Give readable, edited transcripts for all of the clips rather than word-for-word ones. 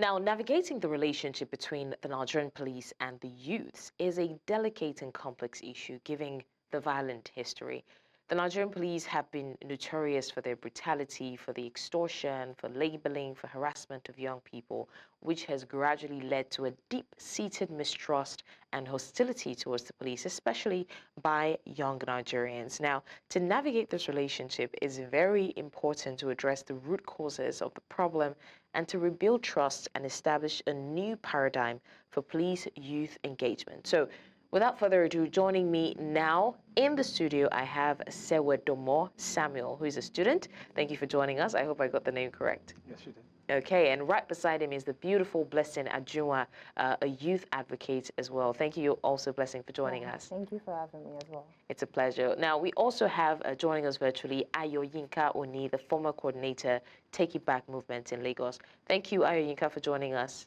Now, navigating the relationship between the Nigerian police and the youths is a delicate and complex issue, given the violent history. The Nigerian police have been notorious for their brutality, for the extortion, for labeling, for harassment of young people, which has gradually led to a deep-seated mistrust and hostility towards the police, especially by young Nigerians. Now, to navigate this relationship is very important to address the root causes of the problem and to rebuild trust and establish a new paradigm for police-youth engagement. So, without further ado, joining me now in the studio, I have Sewedomo Samuel, who is a student. Thank you for joining us. I hope I got the name correct. Yes, you did. Okay, and right beside him is the beautiful Blessing Ajunwa, a youth advocate as well. Thank you also, Blessing, for joining us. Thank you for having me as well. It's a pleasure. Now, we also have joining us virtually Ayoyinka Oni, the former coordinator, Take It Back movement in Lagos. Thank you, Ayoyinka, for joining us.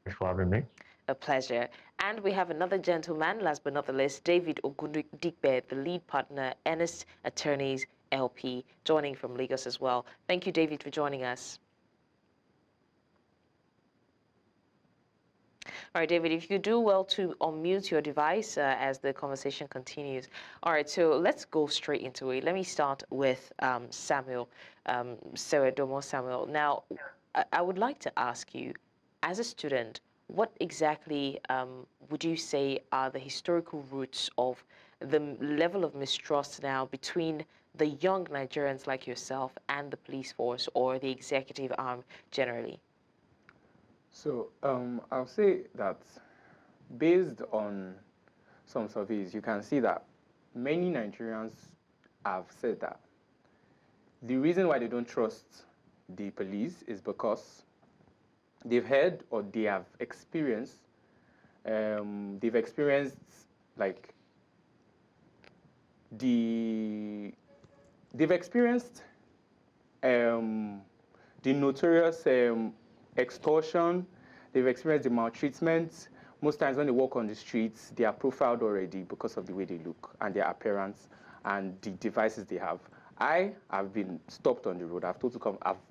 Thanks for having me. A pleasure. And we have another gentleman, last but not the least, David Ogundipe, the lead partner, Earnest Attorneys LP, joining from Lagos as well. Thank you, David, for joining us. All right, David, if you do well to unmute your device as the conversation continues. All right, so let's go straight into it. Let me start with Samuel, Sewedomo Samuel. Now, I would like to ask you, as a student, what exactly would you say are the historical roots of the level of mistrust now between the young Nigerians like yourself and the police force or the executive arm generally? So I'll say that based on some surveys, you can see that many Nigerians have said that the reason why they don't trust the police is because they've heard or they have experienced, like they've experienced the notorious extortion, they've experienced the maltreatment. Most times when they walk on the streets, they are profiled already because of the way they look and their appearance and the devices they have. I have been stopped on the road. I've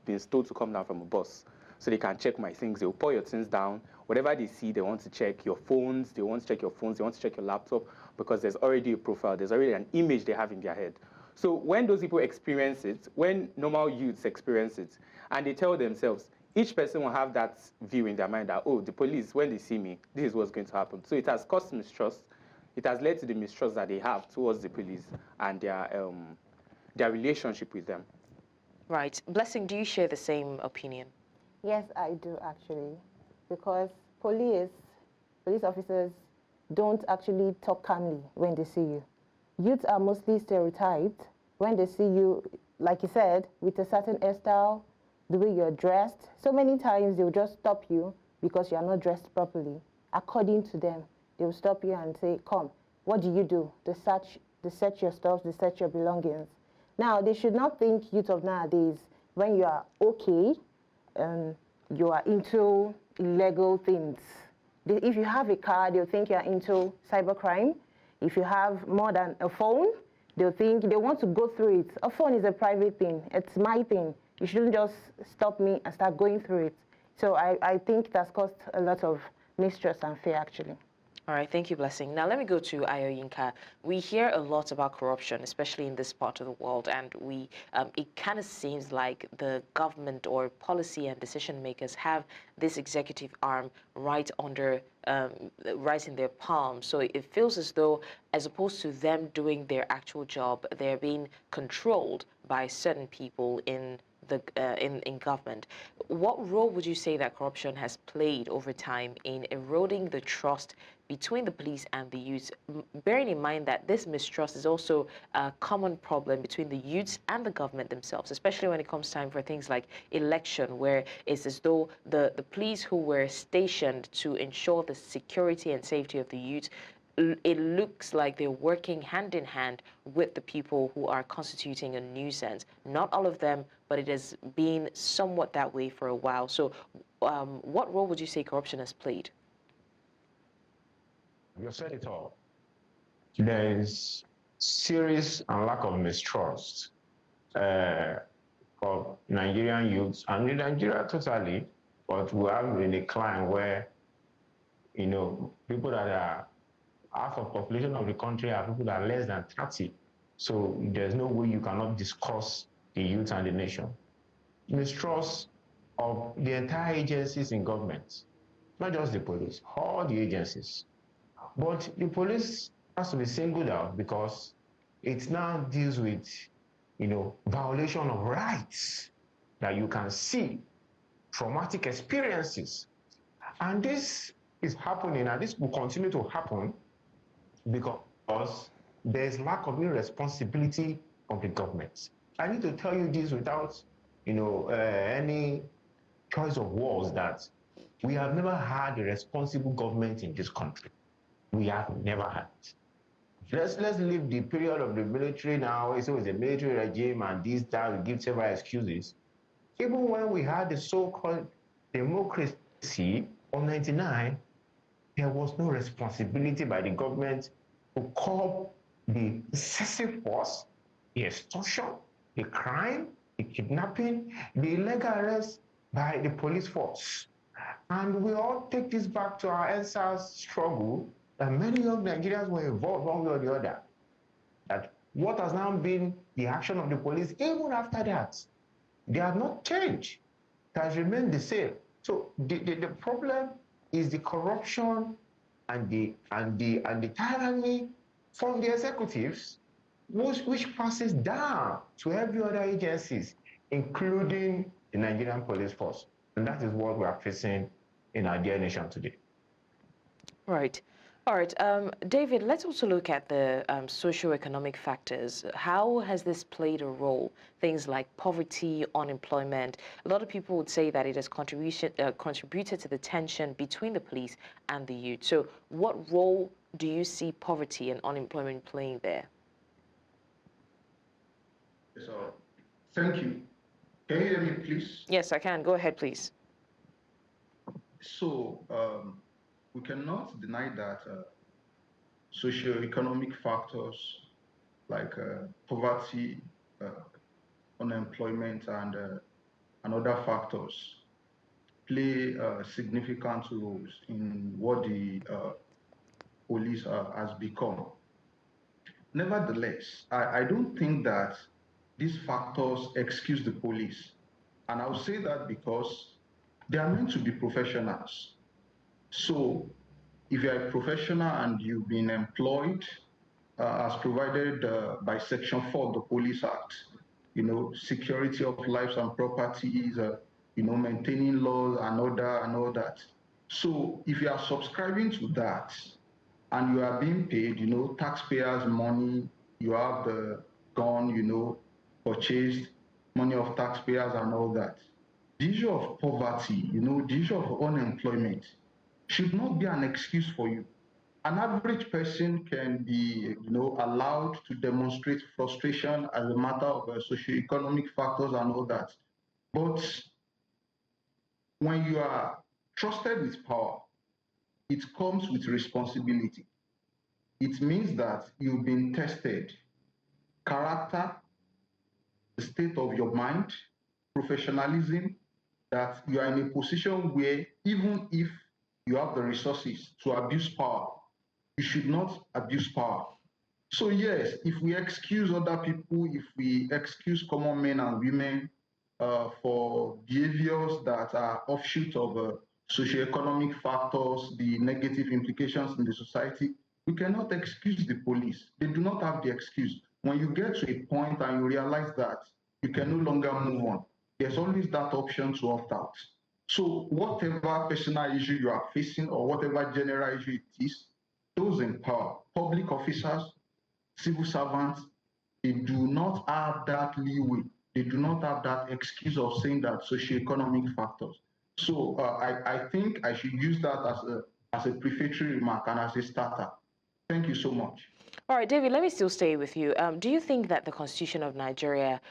been told to come down from a bus so they can check my things. They'll pour your things down. Whatever they see, they want to check your phones. They want to check your phones. They want to check your laptop because there's already a profile. There's already an image they have in their head. So when those people experience it, when normal youths experience it, and they tell themselves, each person will have that view in their mind that, oh, the police, when they see me, this is what's going to happen. So it has caused mistrust. It has led to the mistrust that they have towards the police and their relationship with them. Right. Blessing, do you share the same opinion? Yes, I do actually, because police officers don't actually talk calmly when they see you. Youths are mostly stereotyped when they see you, like you said, with a certain hairstyle, the way you're dressed. So many times they will just stop you because you're not dressed properly. According to them, they will stop you and say, come, what do you do? They search your stuff, they search your belongings. Now, they should not think youth of nowadays, when you are okay, you are into illegal things. If you have a car, they'll think you're into cybercrime. If you have more than a phone, they'll think they want to go through it. A phone is a private thing. It's my thing. You shouldn't just stop me and start going through it. So I think that's caused a lot of mistrust and fear, actually. All right, thank you, Blessing. Now, let me go to Ayoyinka. We hear a lot about corruption, especially in this part of the world, and it kind of seems like the government or policy and decision makers have this executive arm right in their palm. So it feels as though, as opposed to them doing their actual job, they're being controlled by certain people in government. What role would you say that corruption has played over time in eroding the trust between the police and the youths, bearing in mind that this mistrust is also a common problem between the youths and the government themselves, especially when it comes time for things like election, where it's as though the police who were stationed to ensure the security and safety of the youth, it looks like they're working hand in hand with the people who are constituting a nuisance. Not all of them, but it has been somewhat that way for a while. So what role would you say corruption has played? You said it all. There is serious and lack of mistrust of Nigerian youths, and in Nigeria totally, but we have in a decline where, you know, people that are half of population of the country are people that are less than 30. So there's no way you cannot discuss the youth and the nation. Mistrust of the entire agencies in government, not just the police, all the agencies. But the police has to be singled out because it now deals with, you know, violation of rights that you can see, traumatic experiences. And this is happening, and this will continue to happen because there's lack of irresponsibility of the government. I need to tell you this without, you know, any choice of words, that we have never had a responsible government in this country. We have never had it. Let's leave the period of the military now. It's always a military regime and this, that, we give several excuses. Even when we had the so-called democracy of 99, there was no responsibility by the government to curb the excessive force, the extortion, the crime, the kidnapping, the illegal arrest by the police force. And we all take this back to our SARS struggle, that many young Nigerians were involved one way or the other. That what has now been the action of the police, even after that, they have not changed. It has remained the same. So the problem is the corruption and the tyranny from the executives, which passes down to every other agencies, including the Nigerian police force. And that is what we are facing in our dear nation today. Right. All right. David, let's also look at the socio-economic factors. How has this played a role? Things like poverty, unemployment. A lot of people would say that it has contributed to the tension between the police and the youth. So what role do you see poverty and unemployment playing there? So, thank you. Can you hear me, please? Yes, I can. Go ahead, please. So, we cannot deny that socio-economic factors like poverty, unemployment, and other factors play significant roles in what the police has become. Nevertheless, I don't think that these factors excuse the police. And I'll say that because they are meant to be professionals. So if you're a professional and you've been employed as provided by Section 4 of the Police Act, you know, security of lives and properties, you know, maintaining laws and all that. So if you are subscribing to that and you are being paid, you know, taxpayers' money, you have the gun, you know, purchased, money of taxpayers and all that. The issue of poverty, you know, the issue of unemployment should not be an excuse for you. An average person can be, you know, allowed to demonstrate frustration as a matter of socioeconomic factors and all that. But when you are trusted with power, it comes with responsibility. It means that you've been tested. Character, the state of your mind, professionalism, that you are in a position where even if you have the resources to abuse power, you should not abuse power. So yes, if we excuse other people, if we excuse common men and women for behaviors that are offshoot of socioeconomic factors, the negative implications in the society, we cannot excuse the police. They do not have the excuse. When you get to a point and you realize that you can no longer move on, there's always that option to opt out. So whatever personal issue you are facing or whatever general issue it is, those in power, public officers, civil servants, they do not have that leeway. They do not have that excuse of saying that socioeconomic factors. So I think I should use that as a prefatory remark and as a starter. Thank you so much. All right, David, let me still stay with you. Do you think that the Constitution of Nigeria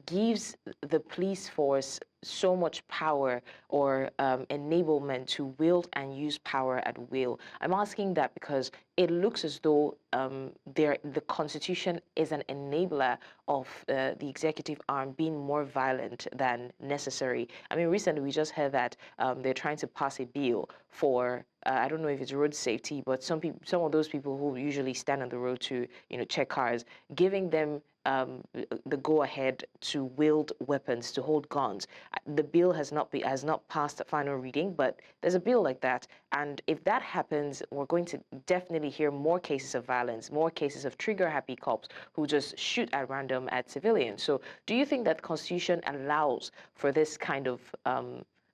gives the police force so much power or enablement to wield and use power at will. I'm asking that because it looks as though the Constitution is an enabler of the executive arm being more violent than necessary. I mean, recently we just heard that they're trying to pass a bill for I don't know if it's road safety, but some of those people who usually stand on the road to check cars, giving them the go-ahead to wield weapons, to hold guns. The bill has not passed the final reading, but there's a bill like that. And if that happens, we're going to definitely hear more cases of violence, more cases of trigger-happy cops who just shoot at random at civilians. So do you think that the Constitution allows for this kind of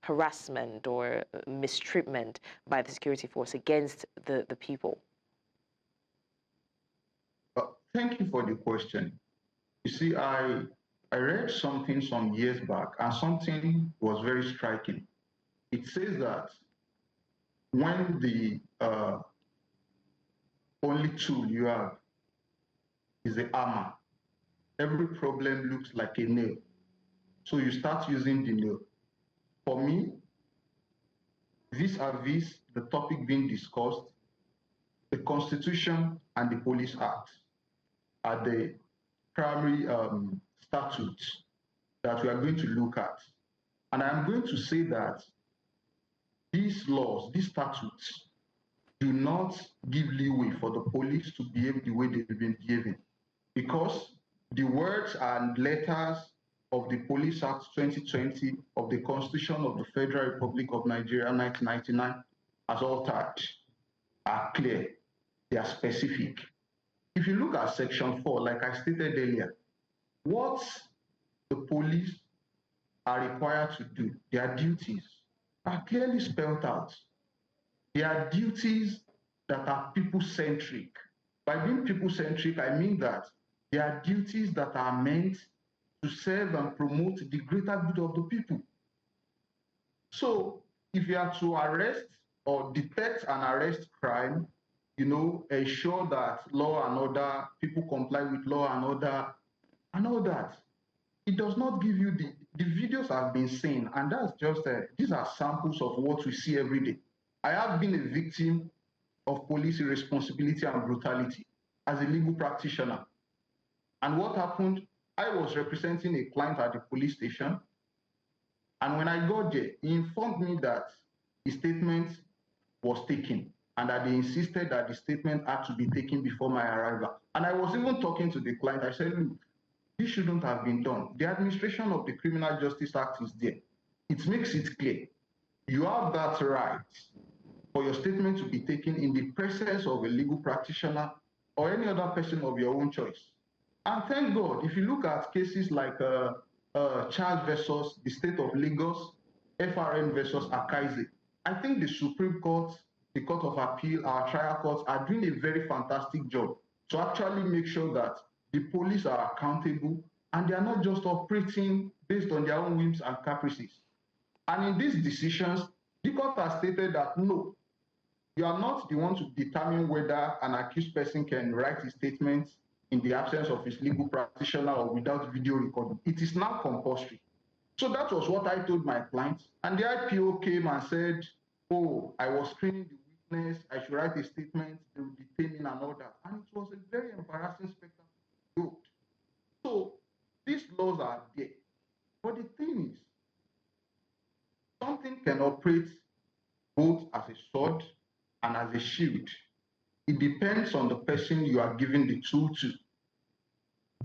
harassment or mistreatment by the security force against the people? Thank you for the question. You see, I read something some years back, and something was very striking. It says that when the only tool you have is the hammer, every problem looks like a nail. So you start using the nail. For me, vis-a-vis the topic being discussed, the Constitution and the Police Act are the primary statutes that we are going to look at. And I'm going to say that these laws, these statutes, do not give leeway for the police to behave the way they've been behaving, because the words and letters of the Police Act 2020 of the Constitution of the Federal Republic of Nigeria 1999 as altered are clear, they are specific. If you look at Section 4, like I stated earlier, what the police are required to do, their duties, are clearly spelled out. They are duties that are people-centric. By being people-centric, I mean that they are duties that are meant to serve and promote the greater good of the people. So if you are to arrest or detect and arrest crime, ensure that law and order, people comply with law and order, and all that, it does not give you the videos I've been seeing, and that's just these are samples of what we see every day. I have been a victim of police irresponsibility and brutality as a legal practitioner. And what happened, I was representing a client at the police station, and when I got there, he informed me that the statement was taken and that they insisted that the statement had to be taken before my arrival. And I was even talking to the client. I said, look, this shouldn't have been done. The administration of the Criminal Justice Act is there. It makes it clear. You have that right for your statement to be taken in the presence of a legal practitioner or any other person of your own choice. And thank God, if you look at cases like Charles versus the state of Lagos, FRN versus Akaize, I think the Supreme Court, the Court of Appeal, our trial courts are doing a very fantastic job to actually make sure that the police are accountable and they are not just operating based on their own whims and caprices. And in these decisions, the court has stated that no, you are not the one to determine whether an accused person can write his statement in the absence of his legal practitioner or without video recording. It is now compulsory. So that was what I told my clients. And the IPO came and said, oh, I was screening the witness, I should write a statement, they will detain me and all that. And it was a very embarrassing spectacle. So these laws are there. But the thing is, something can operate both as a sword and as a shield. It depends on the person you are giving the tool to.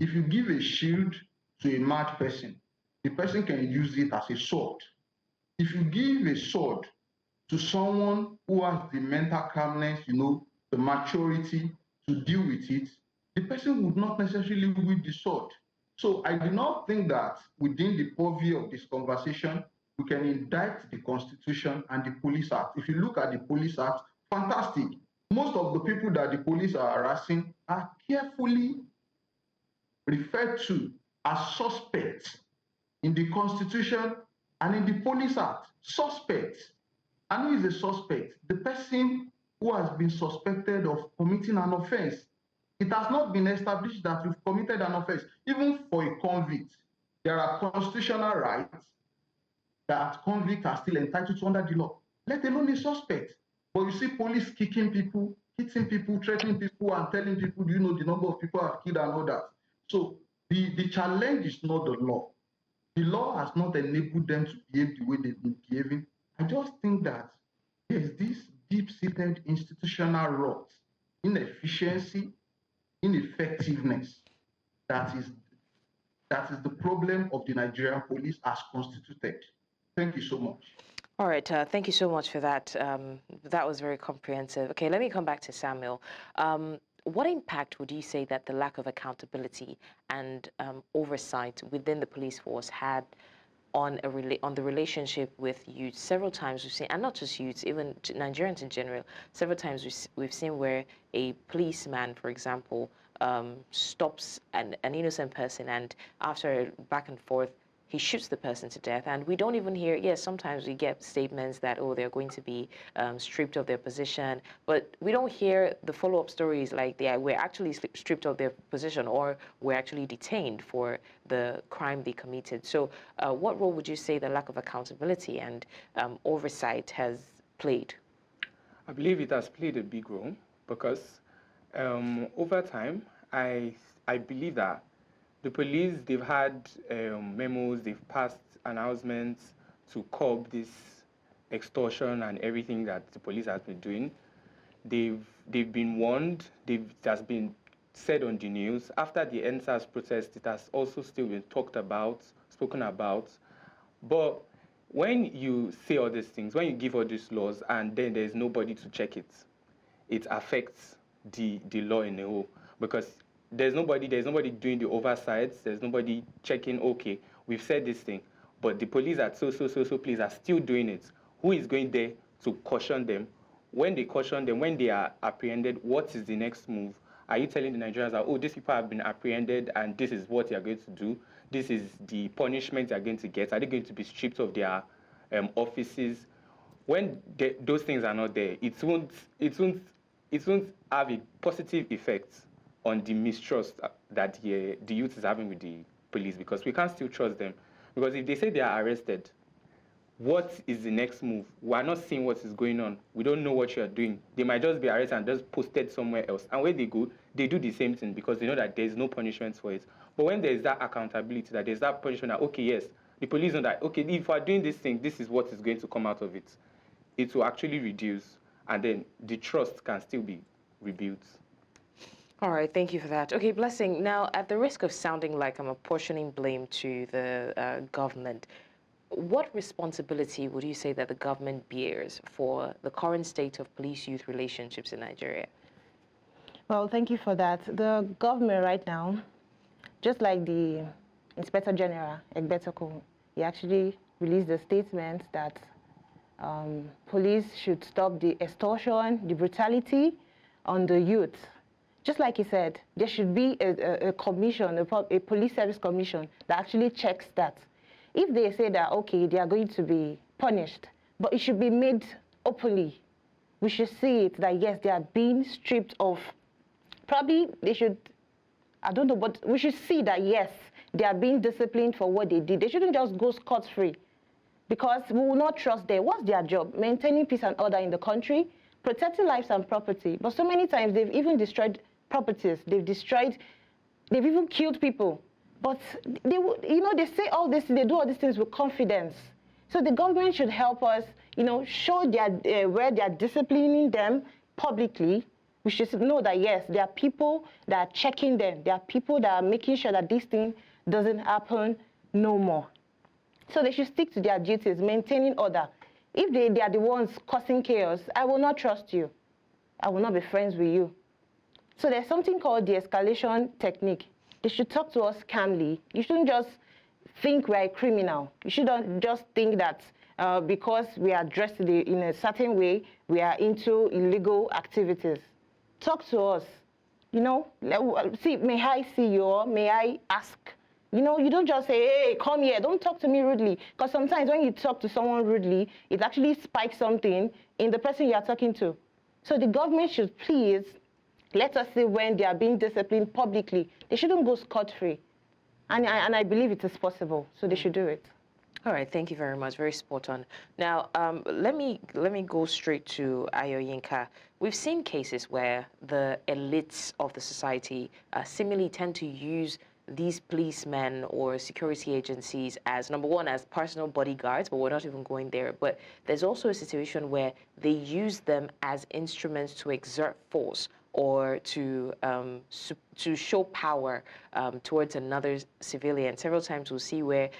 If you give a shield to a mad person, the person can use it as a sword. If you give a sword to someone who has the mental calmness, the maturity to deal with it, the person would not necessarily wield the sword. So I do not think that within the purview of this conversation, we can indict the Constitution and the Police Act. If you look at the Police Act, fantastic. Most of the people that the police are harassing are carefully referred to as suspects in the Constitution and in the Police Act. Suspects. And who is a suspect? The person who has been suspected of committing an offense. It has not been established that you've committed an offense. Even for a convict, there are constitutional rights that convicts are still entitled to under the law, let alone a suspect. But you see police kicking people, hitting people, threatening people, and telling people, do you know the number of people I've killed and all that? So the challenge is not the law. The law has not enabled them to behave the way they've been behaving. I just think that there's this deep-seated institutional rot, inefficiency, ineffectiveness that is the problem of the Nigerian police as constituted. Thank you so much. All right, thank you so much for that. That was very comprehensive. Okay, let me come back to Samuel. What impact would you say that the lack of accountability and oversight within the police force had on the relationship with youth? Several times we've seen, and not just youths, even Nigerians in general, several times we've seen where a policeman, for example, stops an innocent person, and after back and forth, he shoots the person to death, and we don't even hear. Yes, sometimes we get statements that, oh, they're going to be stripped of their position, but we don't hear the follow-up stories like they were actually stripped of their position or were actually detained for the crime they committed. So what role would you say the lack of accountability and oversight has played? I believe it has played a big role because over time, I believe that the police, they've had memos, they've passed announcements to curb this extortion and everything that the police has been doing. They've been warned, it has been said on the news. After the SARS protest, it has also still been spoken about. But when you say all these things, when you give all these laws and then there's nobody to check it, it affects the law in a whole, because there's nobody doing the oversights, there's nobody checking, okay, we've said this thing, but the police at so place are still doing it. Who is going there to caution them? When they caution them, when they are apprehended, what is the next move? Are you telling the Nigerians that, oh, these people have been apprehended and this is what they are going to do? This is the punishment they are going to get? Are they going to be stripped of their offices? When those things are not there, it won't have a positive effect on the mistrust that the youth is having with the police, because we can't still trust them. Because if they say they are arrested, what is the next move? We are not seeing what is going on. We don't know what you are doing. They might just be arrested and just posted somewhere else. And when they go, they do the same thing because they know that there's no punishment for it. But when there's that accountability, that there's that punishment that, okay, yes, the police know that, okay, if we're doing this thing, this is what is going to come out of it. It will actually reduce, and then the trust can still be rebuilt. All right, thank you for that. Okay, Blessing, now at the risk of sounding like I'm apportioning blame to the government, what responsibility would you say that the government bears for the current state of police-youth relationships in Nigeria? Well, thank you for that. The government right now, just like the Inspector General, Egbetoko, he actually released a statement that police should stop the extortion, the brutality on the youth. Just like he said, there should be a commission, a police service commission that actually checks that. If they say that, okay, they are going to be punished, but it should be made openly. We should see it that, yes, they are being stripped of. Probably they should, I don't know, but we should see that, yes, they are being disciplined for what they did. They shouldn't just go scot-free, because we will not trust them. What's their job? Maintaining peace and order in the country, protecting lives and property. But so many times they've even destroyed properties. They've even killed people. But they say all this, they do all these things with confidence. So the government should help us, show where they are disciplining them publicly. We should know that, yes, there are people that are checking them. There are people that are making sure that this thing doesn't happen no more. So they should stick to their duties, maintaining order. If they are the ones causing chaos, I will not trust you. I will not be friends with you. So there's something called the escalation technique. They should talk to us calmly. You shouldn't just think we're a criminal. You shouldn't just think that because we are dressed in a certain way, we are into illegal activities. Talk to us. See, may I see you, or may I ask? You don't just say, hey, come here. Don't talk to me rudely. Because sometimes when you talk to someone rudely, it actually spikes something in the person you are talking to. So the government should please let us see when they are being disciplined publicly. They shouldn't go scot-free. And I believe it is possible, so they should do it. All right, thank you very much. Very spot on. Now, let me go straight to Ayoyinka. We've seen cases where the elites of the society seemingly tend to use these policemen or security agencies as, number one, as personal bodyguards, but we're not even going there. But there's also a situation where they use them as instruments to exert force or to show power towards another civilian. Several times we'll see where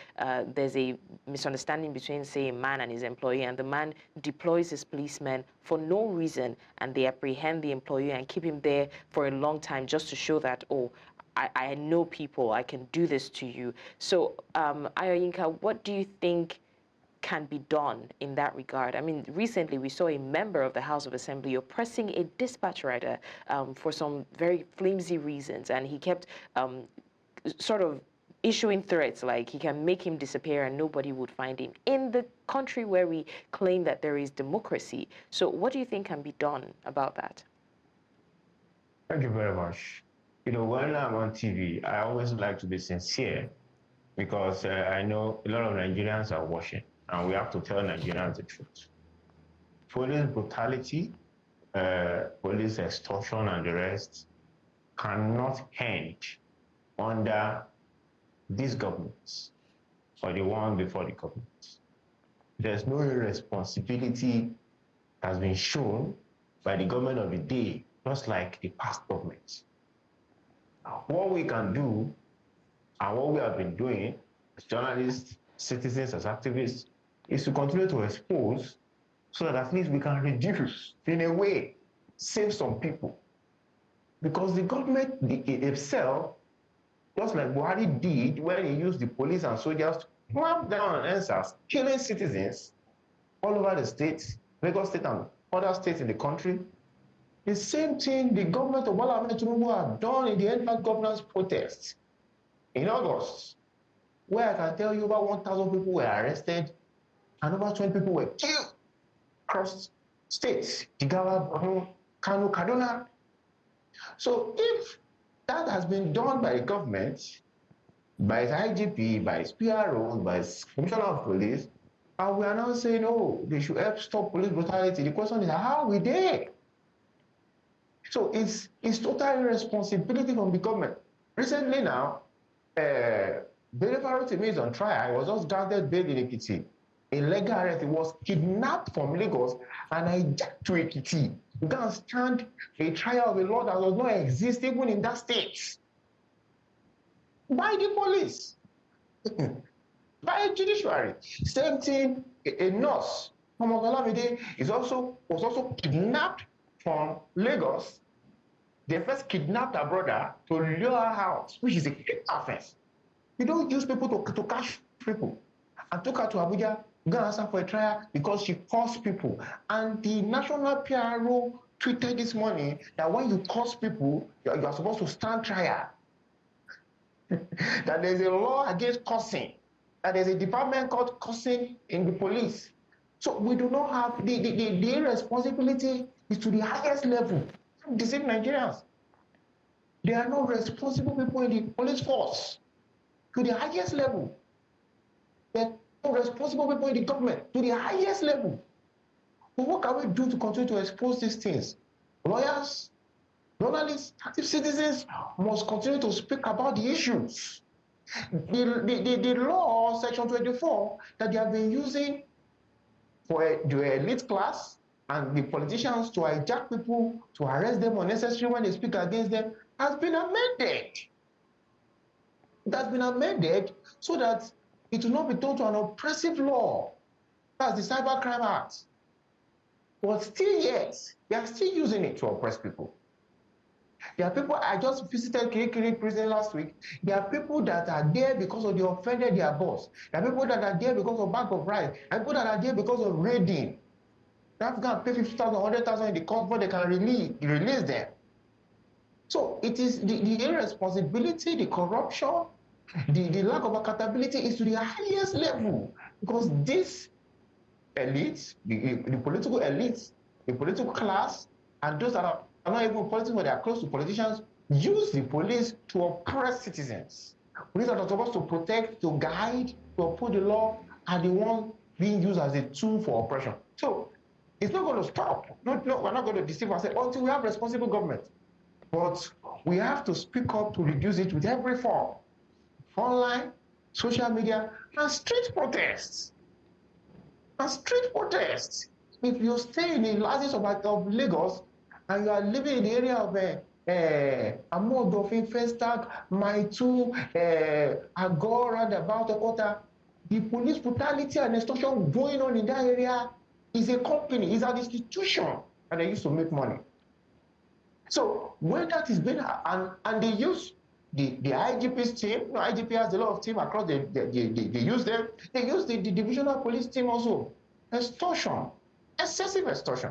there's a misunderstanding between, say, a man and his employee, and the man deploys his policemen for no reason, and they apprehend the employee and keep him there for a long time just to show that, oh, I know people, I can do this to you. So, Ayoyinka, what do you think can be done in that regard? I mean, recently we saw a member of the House of Assembly oppressing a dispatch rider for some very flimsy reasons, and he kept sort of issuing threats like he can make him disappear and nobody would find him in the country where we claim that there is democracy. So what do you think can be done about that? Thank you very much. You know, when I'm on TV, I always like to be sincere because I know a lot of Nigerians are watching and we have to tell Nigerians the truth. Police brutality, police extortion and the rest cannot end under these governments or the one before the government. There's no irresponsibility has been shown by the government of the day, just like the past governments. What we can do and what we have been doing as journalists, citizens, as activists, is to continue to expose so that at least we can reduce, in a way, save some people. Because the government itself, just like Buhari did when he used the police and soldiers to clamp down on answers, killing citizens all over the states, Lagos State and other states in the country. The same thing the government of Bola Ahmed Tinubu have done in the end governance protests in August, where I can tell you over 1,000 people were arrested and over 20 people were killed across states, Jigawa, Borno, Kano, Kaduna. So if that has been done by the government, by its IGP, by its PRO, by its Commissioner of Police, and we are now saying, oh, they should help stop police brutality. The question is, how are we there? So it's total irresponsibility from the government. Recently now, Belefaro Timi is on trial. He was just granted bail in Ekiti. Illegal arrest. He was kidnapped from Lagos and hijacked to Ekiti. You can't stand a trial of a law that does not exist even in that state. By the police. By judiciary. Same thing, a nurse from Ogalamide was also kidnapped from Lagos. They first kidnapped her brother to lure her out, which is a great offense. You don't use people to catch people. And took her to Abuja, go and answer for a trial because she caused people. And the National PRO tweeted this morning that when you cause people, you are supposed to stand trial. That there's a law against cursing. That there's a department called cursing in the police. So we do not have the responsibility is to the highest level. Deceive Nigerians. There are no responsible people in the police force to the highest level. There are no responsible people in the government to the highest level. But what can we do to continue to expose these things? Lawyers, journalists, active citizens must continue to speak about the issues. The law, Section 24, that they have been using for the elite class and the politicians to hijack people, to arrest them unnecessarily when they speak against them, has been amended. It has been amended so that it will not be turned to an oppressive law. That's the Cybercrime Act. But still yet, they are still using it to oppress people. There are people, I just visited Kirikiri prison last week. There are people that are there because of they offended their boss. There are people that are there because of bag of rice. There are people that are there because of raiding. They have to go and pay 50,000, 100,000 in the court before they can release them. So it is the irresponsibility, the corruption, the lack of accountability is to the highest level because these elites, the political elites, the political class, and those that are not even politics, but they are close to politicians, use the police to oppress citizens. Police are supposed to protect, to guide, to uphold the law, are the ones being used as a tool for oppression. So it's not going to stop. No, we're not going to deceive ourselves until we have responsible government. But we have to speak up to reduce it with every form. Online, social media, and street protests. And street protests. If you stay in the largest of Lagos and you are living in the area of Amodofin, Festac, Maitu, Agor, roundabout, Okota, the police brutality and extortion going on in that area is a company, is an institution, and they used to make money. So when that is being, and they use the IGP's team, you know, IGP has a lot of team across, they use them, they use the divisional police team also. Extortion, excessive extortion,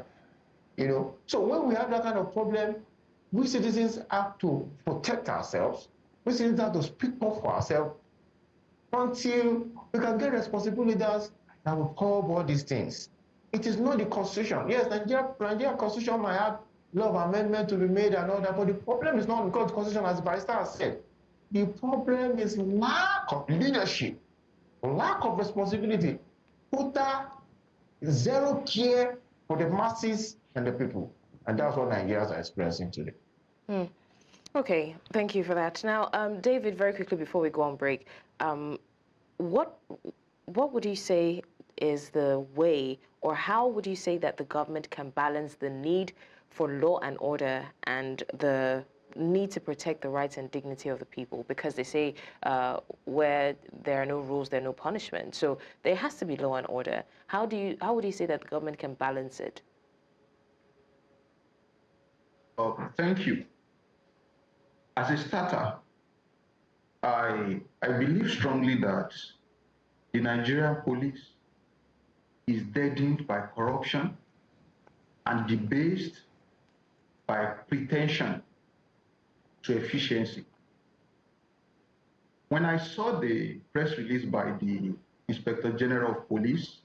you know. So when we have that kind of problem, we citizens have to protect ourselves. We citizens have to speak up for ourselves until we can get responsible leaders that will curb all these things. It is not the constitution. Yes, Nigeria constitution might have a lot of amendments to be made and all that, but the problem is not because the constitution, as the barrister has said. The problem is lack of leadership, lack of responsibility, total zero care for the masses and the people. And that's what Nigerians are experiencing today. Okay, thank you for that. Now, David, very quickly before we go on break, what would you say is the way, or how would you say that the government can balance the need for law and order and the need to protect the rights and dignity of the people? Because they say where there are no rules, there are no punishment. So there has to be law and order. How would you say that the government can balance it? Thank you. As a starter, I believe strongly that the Nigerian police is deadened by corruption and debased by pretension to efficiency. When I saw the press release by the Inspector General of Police,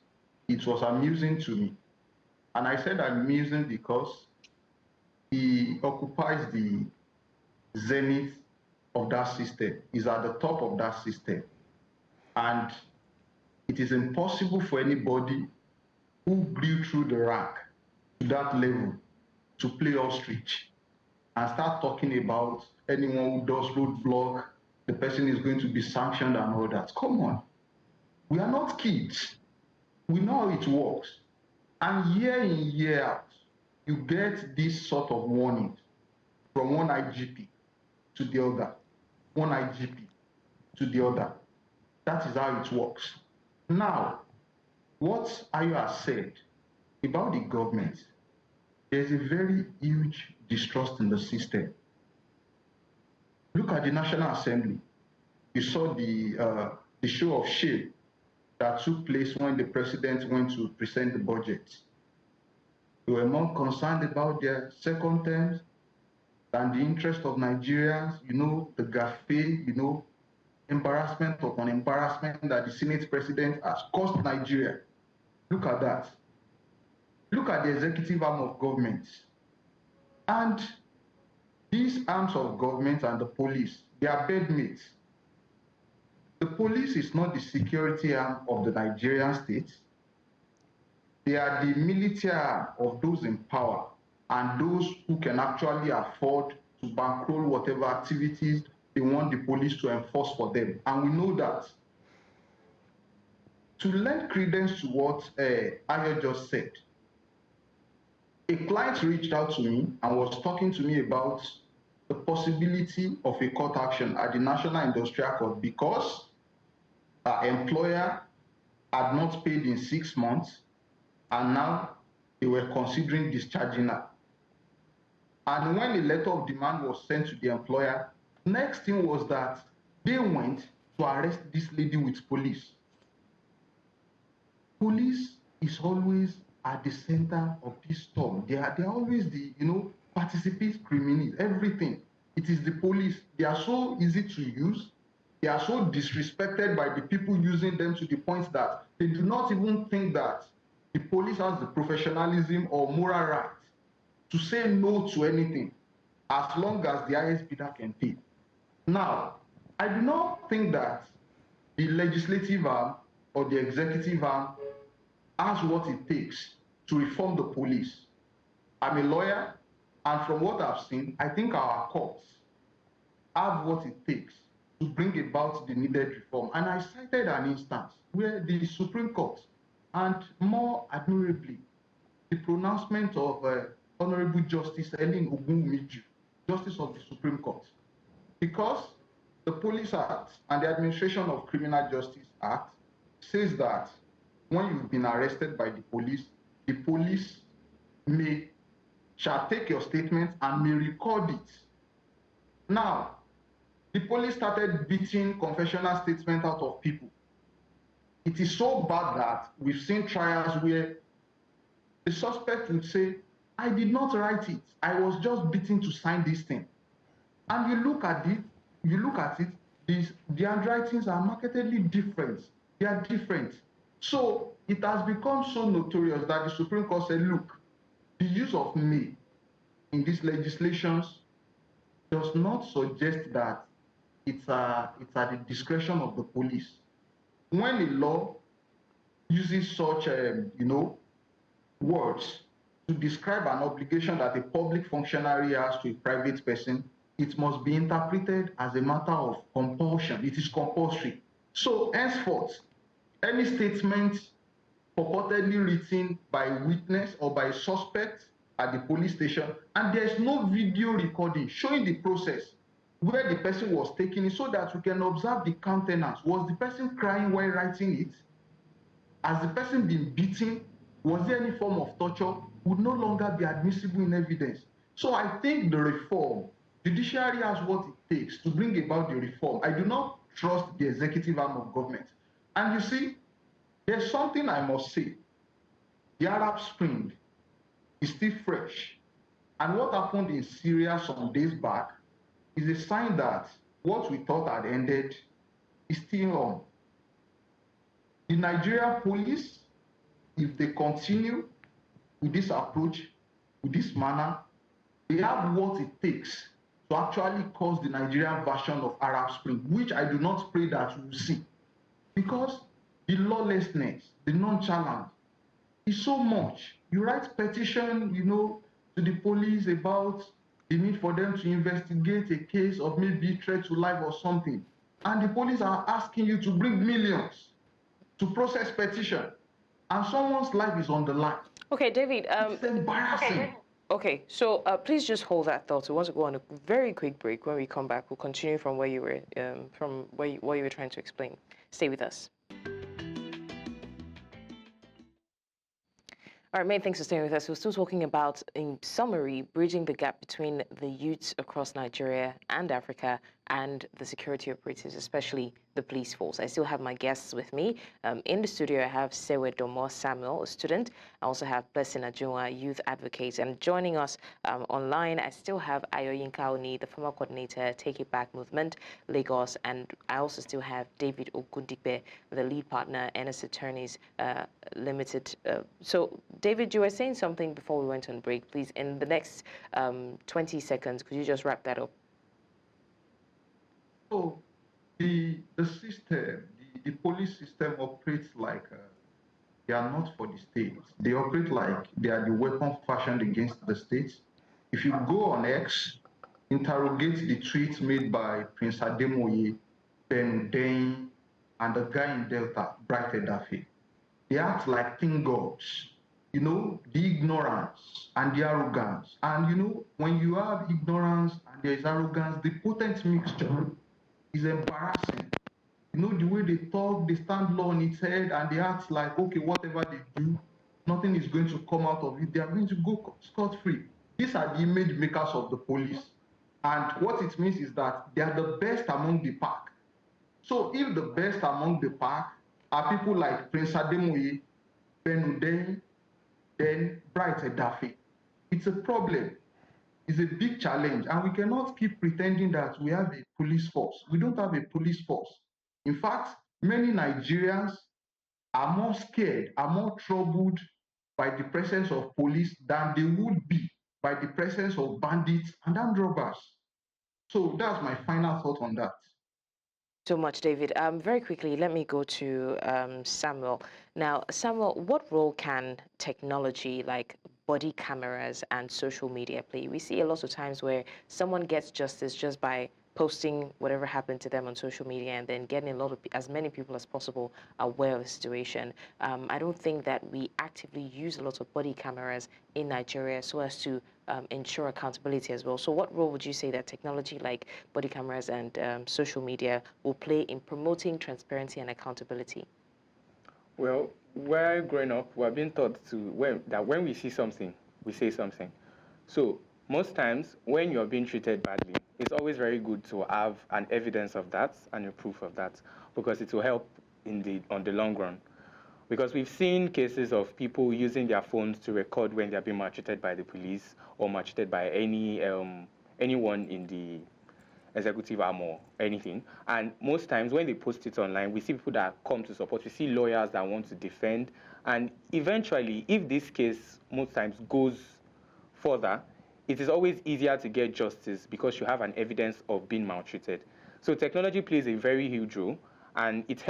it was amusing to me. And I said amusing because he occupies the zenith of that system, is at the top of that system. And it is impossible for anybody who grew through the rank to that level to play ostrich and start talking about anyone who does roadblock, the person is going to be sanctioned and all that. Come on. We are not kids. We know how it works. And year in, year out, you get this sort of warning from one IGP to the other, one IGP to the other. That is how it works. Now, what Ayo has said about the government, there's a very huge distrust in the system. Look at the National Assembly. You saw the show of shame that took place when the president went to present the budget. They were more concerned about their second terms than the interest of Nigerians, you know, the gaffe, you know, embarrassment upon embarrassment that the Senate president has caused Nigeria. Look at that. Look at the executive arm of government. And these arms of government and the police, they are bedmates. The police is not the security arm of the Nigerian state. They are the military arm of those in power and those who can actually afford to bankroll whatever activities they want the police to enforce for them. And we know that. To lend credence to what Ayo just said, a client reached out to me and was talking to me about the possibility of a court action at the National Industrial Court because her employer had not paid in 6 months and now they were considering discharging her. And when a letter of demand was sent to the employer, next thing was that they went to arrest this lady with police. Police is always at the center of this storm. They are always the, you know, participants, criminals, everything. It is the police. They are so easy to use. They are so disrespected by the people using them to the point that they do not even think that the police has the professionalism or moral right to say no to anything as long as the highest bidder can pay. Now, I do not think that the legislative arm or the executive arm has what it takes to reform the police. I'm a lawyer, and from what I've seen, I think our courts have what it takes to bring about the needed reform. And I cited an instance where the Supreme Court, and more admirably, the pronouncement of Honorable Justice Ellen Ogundipe, Justice of the Supreme Court, because the Police Act and the Administration of Criminal Justice Act says that when you've been arrested by the police shall take your statement and may record it. Now, the police started beating confessional statements out of people. It is so bad that we've seen trials where the suspect would say, I did not write it. I was just beaten to sign this thing. And you look at it, the handwritings are markedly different. They are different. So it has become so notorious that the Supreme Court said, look, the use of may in these legislations does not suggest that it's at the discretion of the police. When a law uses such, words to describe an obligation that a public functionary has to a private person, it must be interpreted as a matter of compulsion. It is compulsory. So henceforth, any statement purportedly written by a witness or by a suspect at the police station, and there's no video recording showing the process where the person was taking it, so that we can observe the countenance. Was the person crying while writing it? Has the person been beaten? Was there any form of torture? Would no longer be admissible in evidence. So I think the reform, judiciary has what it takes to bring about the reform. I do not trust the executive arm of government. And you see, there's something I must say. The Arab Spring is still fresh. And what happened in Syria some days back is a sign that what we thought had ended is still on. The Nigerian police, if they continue with this approach, with this manner, they have what it takes to actually cause the Nigerian version of Arab Spring, which I do not pray that we will see. Because the lawlessness, the nonchalance is so much. You write petition, to the police about the need for them to investigate a case of maybe threat to life or something. And the police are asking you to bring millions to process petition, and someone's life is on the line. Okay, David. It's embarrassing. Okay, so please just hold that thought. We want to go on a very quick break. When we come back, we'll continue from where you were, what you were trying to explain. Stay with us. All right, many thanks for staying with us. We're still talking about, in summary, bridging the gap between the youths across Nigeria and Africa and the security operatives, especially the police force. I still have my guests with me. In the studio, I have Sewedomo Samuel, a student. I also have Blessing Ajunwa, youth advocate. And joining us online, I still have Ayoyinka Oni, the former coordinator, Take It Back Movement, Lagos. And I also still have David Ogundipe, the lead partner, Earnest Attorneys Limited. So, David, you were saying something before we went on break. Please, in the next 20 seconds, could you just wrap that up? So the system, the police system operates like they are not for the state. They operate like they are the weapon fashioned against the state. If you go on X, interrogate the tweets made by Prince Ademoye, Ben Dane, and the guy in Delta, Bright Edafe. They act like king gods. The ignorance and the arrogance. And when you have ignorance and there is arrogance, the potent mixture is embarrassing. The way they talk, they stand law on its head, and they act like, okay, whatever they do, nothing is going to come out of it. They are going to go scot-free. These are the image makers of the police. And what it means is that they are the best among the pack. So if the best among the pack are people like Prince Ademoye, Ben Udeng, then Bright Edafe, it's a problem. It's a big challenge, and we cannot keep pretending that we have a police force. We don't have a police force. In fact, many Nigerians are more scared, are more troubled by the presence of police than they would be by the presence of bandits and armed robbers. So that's my final thought on that. So much, David. Very quickly, let me go to Samuel. Now, Samuel, what role can technology like body cameras and social media play? We see a lot of times where someone gets justice just by posting whatever happened to them on social media and then getting a lot of as many people as possible aware of the situation. I don't think that we actively use a lot of body cameras in Nigeria so as to ensure accountability as well. So what role would you say that technology like body cameras and social media will play in promoting transparency and accountability? Well, while growing up, we're being taught that when we see something, we say something. So most times when you're being treated badly, it's always very good to have an evidence of that and a proof of that because it will help on the long run. Because we've seen cases of people using their phones to record when they're being maltreated by the police or maltreated by anyone in the executive arm or anything. And most times when they post it online, we see people that come to support. We see lawyers that want to defend. And eventually, if this case most times goes further, it is always easier to get justice because you have an evidence of being maltreated. So technology plays a very huge role, and it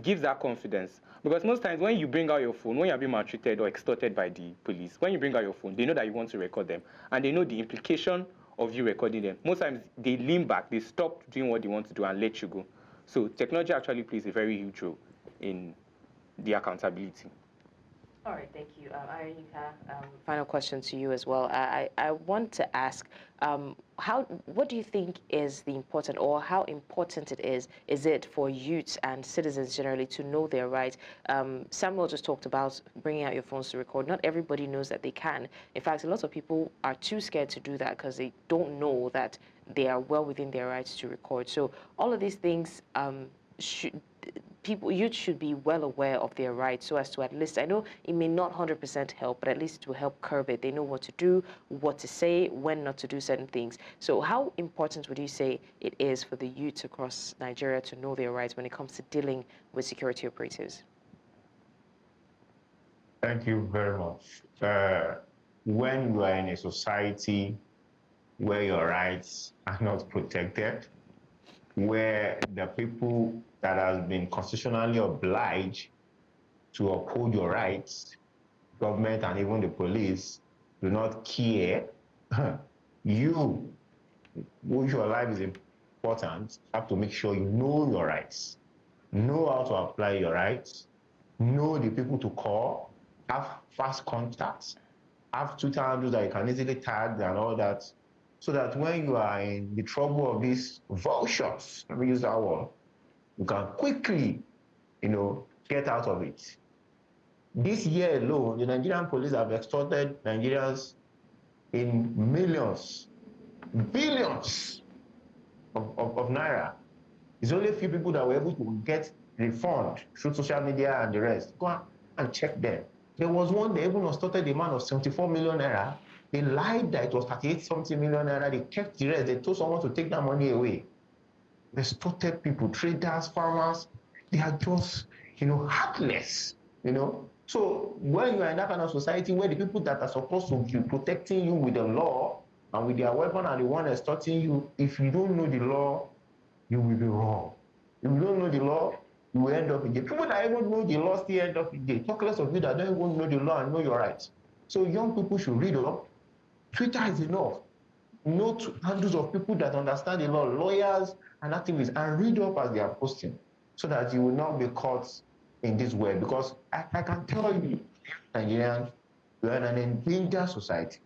gives that confidence. Because most times when you bring out your phone, when you're being maltreated or extorted by the police, when you bring out your phone, they know that you want to record them, and they know the implication of you recording them. Most times they lean back, they stop doing what they want to do and let you go. So technology actually plays a very huge role in the accountability. All right, thank you. Ayoyinka, final question to you as well. I want to ask, what do you think is the important, or how important is it for youths and citizens generally to know their rights? Samuel just talked about bringing out your phones to record. Not everybody knows that they can. In fact, a lot of people are too scared to do that because they don't know that they are well within their rights to record. So all of these things youth should be well aware of their rights so as to at least, I know it may not 100% help, but at least it will help curb it. They know what to do, what to say, when not to do certain things. So how important would you say it is for the youth across Nigeria to know their rights when it comes to dealing with security operatives? Thank you very much. When you are in a society where your rights are not protected, where the people that have been constitutionally obliged to uphold your rights, government and even the police, do not care, you, which your life is important, have to make sure you know your rights, know how to apply your rights, know the people to call, have fast contacts, have Twitter handles that you can easily tag and all that, so that when you are in the trouble of these vultures, let me use that word, you can quickly, get out of it. This year alone, the Nigerian police have extorted Nigerians in millions, billions of naira. It's only a few people that were able to get refund through social media and the rest. Go and check them. There was one, they even extorted the man of 74 million naira. They lied that it was 38-something million naira. They kept the rest. They told someone to take that money away. They extorted people, traders, farmers. They are just, heartless, So when you are in that kind of society where the people that are supposed to be protecting you with the law and with their weapon are the one extorting you, if you don't know the law, you will be wrong. If you don't know the law, you will end up in jail. People that even know the law still end up in jail. Talk less of you that don't even know the law and know your rights. So young people should read up. Twitter is enough. Note handles of people that understand the law, lawyers and activists, and read up as they are posting so that you will not be caught in this way. Because I can tell you, Nigerians, we are in an endangered society,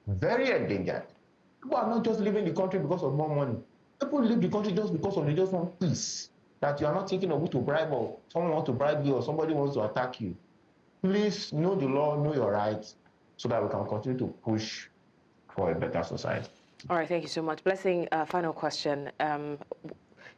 very endangered. People are not just leaving the country because of more money. People leave the country just because they just want peace. That you are not thinking of who to bribe, or someone wants to bribe you, or somebody wants to attack you. Please know the law, know your rights, so that we can continue to push for a better society. All right, thank you so much. Blessing, final question.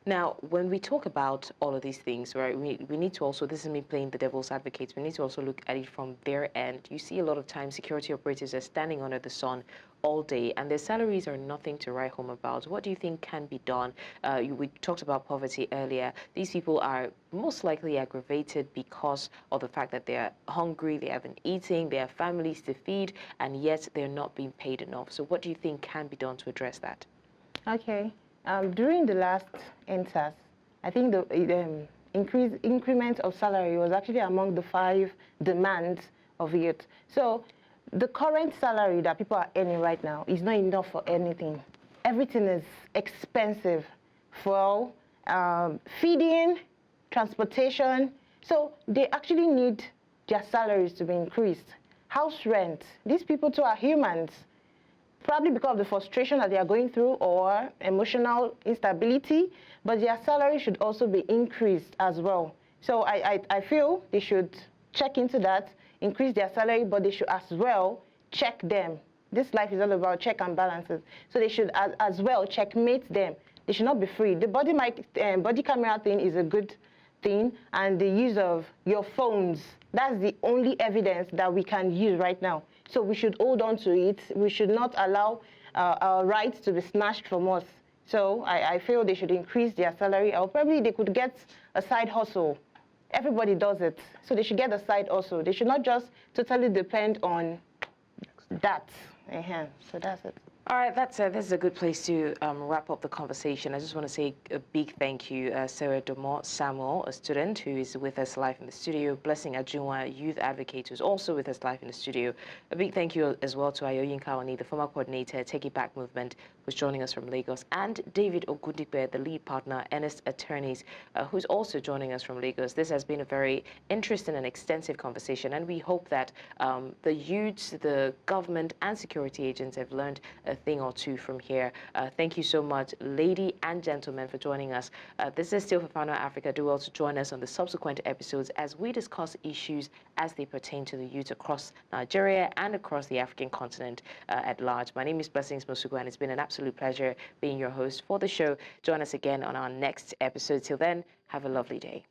Now, when we talk about all of these things, right, we need to also, this is me playing the devil's advocate, we need to also look at it from their end. You see a lot of times security operatives are standing under the sun all day and their salaries are nothing to write home about. What do you think can be done? We talked about poverty earlier. These people are most likely aggravated because of the fact that they're hungry, they haven't eaten, they have families to feed, and yet they're not being paid enough. So what do you think can be done to address that? Okay. During the last EndSARS, I think the increment of salary was actually among the 5 demands of youth. So the current salary that people are earning right now is not enough for anything. Everything is expensive. Fuel, feeding, transportation. So they actually need their salaries to be increased. House rent. These people too are humans. Probably because of the frustration that they are going through or emotional instability, but their salary should also be increased as well. So I feel they should check into that, increase their salary, but they should as well check them. This life is all about check and balances. So they should as well checkmate them. They should not be free. The body camera thing is a good thing, and the use of your phones, that's the only evidence that we can use right now. So we should hold on to it. We should not allow our rights to be snatched from us. So I feel they should increase their salary, or probably they could get a side hustle. Everybody does it. So they should get a side hustle. They should not just totally depend on that. So that's it. All right, this is a good place to wrap up the conversation. I just want to say a big thank you, Sewedomo Samuel, a student who is with us live in the studio, Blessing Ajunwa, youth advocate, who's also with us live in the studio. A big thank you as well to Ayoyinka Oni, the former coordinator, Take It Back Movement, who's joining us from Lagos, and David Ogundipe, the lead partner, Earnest Attorneys, who's also joining us from Lagos. This has been a very interesting and extensive conversation, and we hope that the youths, the government, and security agents have learned a thing or two from here. Thank you so much, lady and gentlemen, for joining us. This is still Fafana Africa. Do well to join us on the subsequent episodes as we discuss issues as they pertain to the youth across Nigeria and across the African continent at large. My name is Blessings Mosugu, and it's been an absolute pleasure being your host for the show. Join us again on our next episode. Till then, have a lovely day.